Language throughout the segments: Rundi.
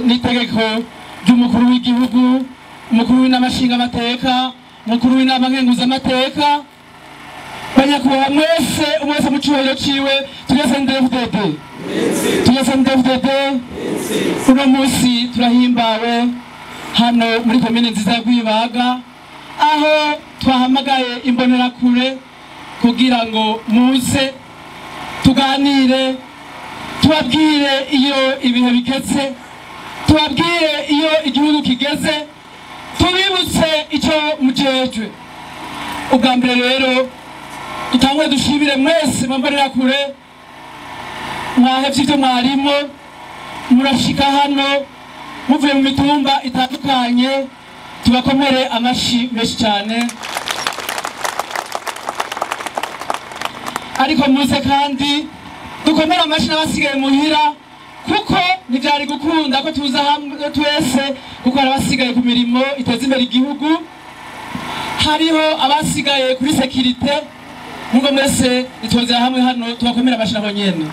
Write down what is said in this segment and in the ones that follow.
n'itegeko ry'umukuru w'igihugu, umukuru w'inamashinga amateka, umukuru w'inama nkenguzamateka, banyakubahwa mwese umwese mu cyubahiro ciwe, tugeze ndevudede. Uno munsi turahimbawe hano muri komine nziza ya Rwibaga, aho twahamagaye imbonerakure kugira ngo muze tuganire, tubabwire iyo ibihe bigeze, tubabwire iyo igihugu kigeze, tubibutse icyo mujejwe. Ubwa mbere rero dutangwe dushimire mwese mumbonerakure, mwahevye ivyo mwarimo, murashika hano muvuye mu mitumba itandukanye, tubakomere amashi menshi cyane. Ariko muze kandi dukomere amashi n'abasigaye muhira, kuko ntivyari gukunda ko tuza hamwe twese, kuko hari abasigaye ku mirimo iteza imbere igihugu, hariho abasigaye kuri sekirite. Mungo mwese nitwozera hamwe hano tubakomere amashi nabo nyene.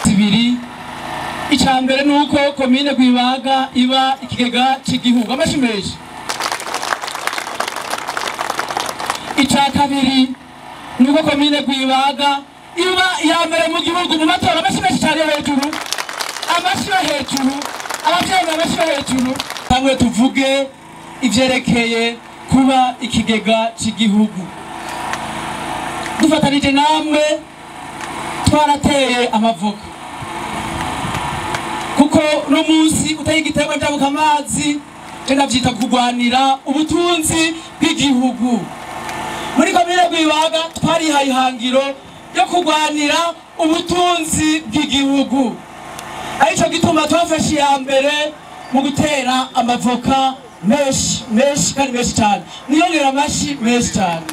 Zibiri, icambere nuko komine Rwibaga iba ikigega c'igihugu, amashi menshi. Ica kabiri nuko komine Rwibaga iba yambere mu gihugu mu matora, amashi menshi cyane hejuru, amashi hejuru, abavyeyi amashi hejuru. Tamwe tuvuge ivyerekeye kuba ikigega c'igihugu. Dufatanije namwe twarateye amavoka, kuko no munsi uteye igiterwa njabuka amazi, tenda vyita kugwanira ubutunzi bw'igihugu. Muri komine Rwibaga twarihaye ihangiro yo kugwanira ubutunzi bw'igihugu, arico gituma twafashe iya mbere mu gutera amavoka menshi kandi menshi cyane. Niyongera amashi menshi cyane.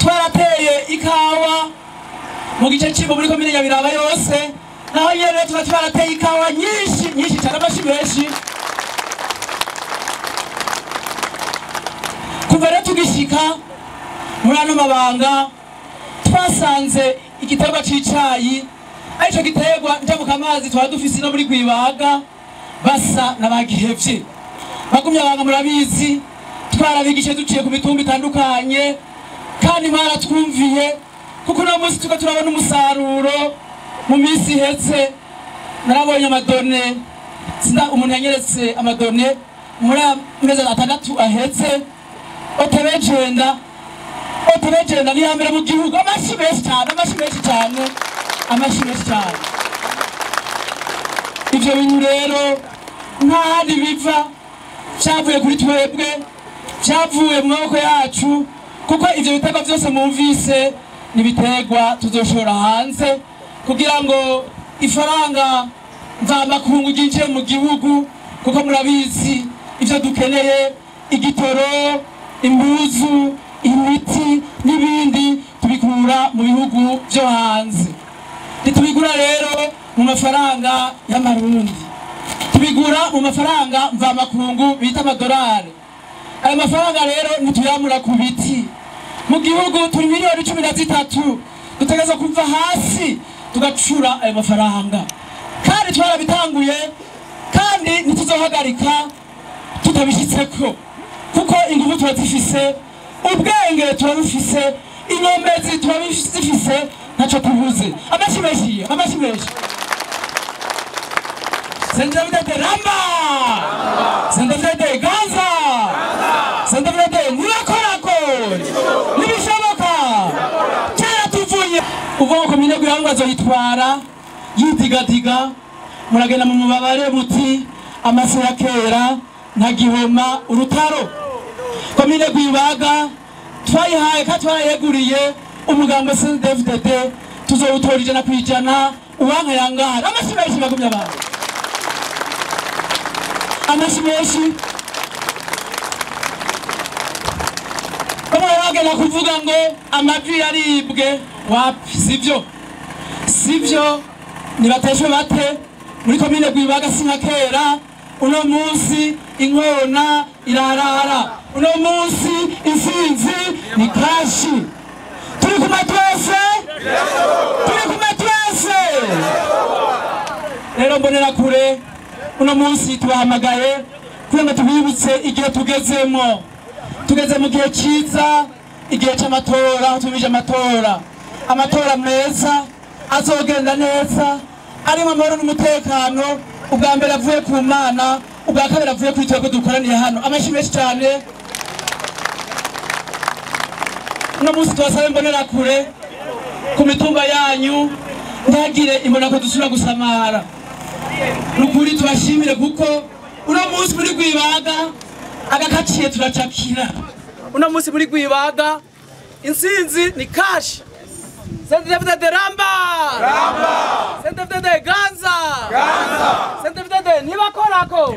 Twarateye ikawa mu gice cy'imbo muri komine Nyabiraba yose, naho nyene twarateye ikawa nyinshi cyane, amashi menshi. Kuva rero tugishika muri ano mabanga, twasanze igiterwa c'icayi arico giterwa njabuka amazi twari dufise no muri Rwibaga, basa n'abagihevye. Bagumye abanga murabizi, twarabigishe duciye ku mitumba itandukanye, kandi mwaratwumviye, kuko uno munsi tuko turabona umusaruro. Mu minsi ihetse narabonye amadone, umuntu yanyeretse amadone muri amezi 6 ahetse. Otebejenda ni hambere mu gihugu, amashi menshi cyane, amashi menshi cyane. Ivyo bintu rero nta handi biva, vyavuye kuri twebwe, vyavuye mu maboko yacu, kuko ivyo biterwa vyose mumvise ni biterwa tuzoshora hanze, kugira ngo ifaranga mvamakungu ryinjiye mu gihugu, kuko murabizi ivyo dukeneye, igitoro, imbuzu, imiti n'ibindi tubikura mu bihugu byo hanze. Tubigura rero mu mafaranga y'amarundi, tubigura mu mafaranga mvamakungu bita amadolari. Ayo mafaranga rero ntituyamura ku biti. Mu gihugu turi miliyoni 13, dutegereza kuva hasi tugacura ayo mafaranga, kandi twarabitanguye, kandi ntituzohagarika tutabishitseko, kuko ingufu turazifise, ubwenge turabufise, inomezi turabifise, ntaco tubuze. Amashi menshi. Sendavide Ramba, Sendavide Ganza, Sendavide Nirakorako, nibishoboka cyera tuvuye. Uvuga komine Rwibaga azoyitwara yidigadiga, muragenda mu mubabare muti amase ya kera ntagihoma urutaro. Komine Rwibaga twayihaye kandi twarayeguriye umugambo CNDD-FDD, tuzowutora 100% uwanka yangara. Amashi menshi bagumye abantu, amashi menshi. Bamwe bagenda kuvuga ngo amavi yaribwe, wapi? Sivyo, nibateshwe bate. Muri komine Rwibaga sinka kera. Uno munsi inkona irarara, uno munsi isinzi ni kashi. Turi kumwe twese, rero mbonera kure uno munsi tubahamagaye kugira ngo tubibutse igihe tugezemo. Tugeze mu gihe cyiza, igihe cy'amatora, aho tumije amatora meza azogenda neza, arimo amahoro n'umutekano. Ubwa mbere avuye ku Mana, ubwa kabiri avuye kuri twebwe dukoraniye hano. Amashyi menshi cyane. Uno munsi twasabe mbonera kure ku mitumba yanyu ntagire imbona ko dusubira gusamara. Nukuri tubashimire kuko uno munsi muri Rwibaga agakaciye turacakira. Uno munsi muri Rwibaga insinzi ni kashi. CNDD-FDD Ramba! Ramba! CNDD-FDD Ganza! Ganza! CNDD-FDD Nibakorako!